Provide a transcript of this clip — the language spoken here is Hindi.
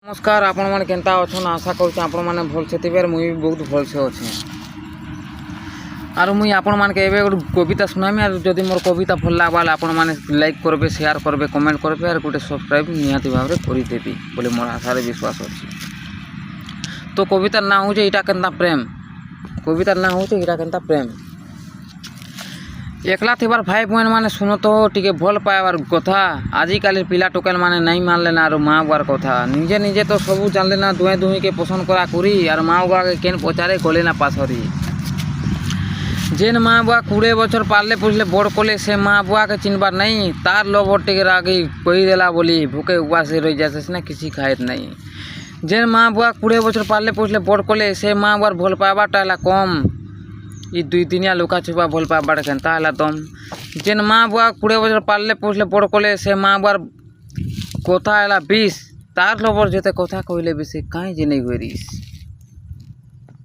नमस्कार आपण मैंने केनता अच्छन आशा करुँ आपण मैंने भलसे थे मुई भी बहुत भलसे अच्छे आर मुई आपण मानके एबे गोटे कविता सुनामी आर जदि मोर कविता भल लागबा आपण मैंने लाइक करबे शेयर करबे कमेंट करबे आर गोटे सब्सक्राइब निहाती भाव में करदेवी बोले मोर आशार विश्वास अच्छी। तो कवितार ना हूँ इटा केनता प्रेम। कवितार ना हूँ इटा केनता प्रेम। एकला थिबार भाई बहन माने सुनो तो टिके भल पाइबार कथा। आजिकाली पिला टोकेल माने नहीं मानले ना माँ बुआर कथा। निजे निजे तो सबू जानले ना दुहे दुही के पसंद करा करी आर माँ बुआ के केन पचारे गले ना पासरी। जेन माँ बुआ 20 बछर पालले पुछले बड़ कले से माँ बुआ के चिन्हबार नहीं तार लबर टिके रागी कही देला बोली भूखे उपवास रही जाए ना किसी खाएत नहीं। जेन माँ बुआ 20 बछर पालले पुछले बड़ कले से माँ बुआर भल पाइबाटा है कम ई दुई दिनिया लुका छुपा भल पाइबाटा केनता है दम। जेन माँ बुआ 20 बछर पालले पुछले बड़ कले से माँ बुआर कथा है 20 तार लबर जेते कथा कहले बेसी कहीं जे नहीं गरीस।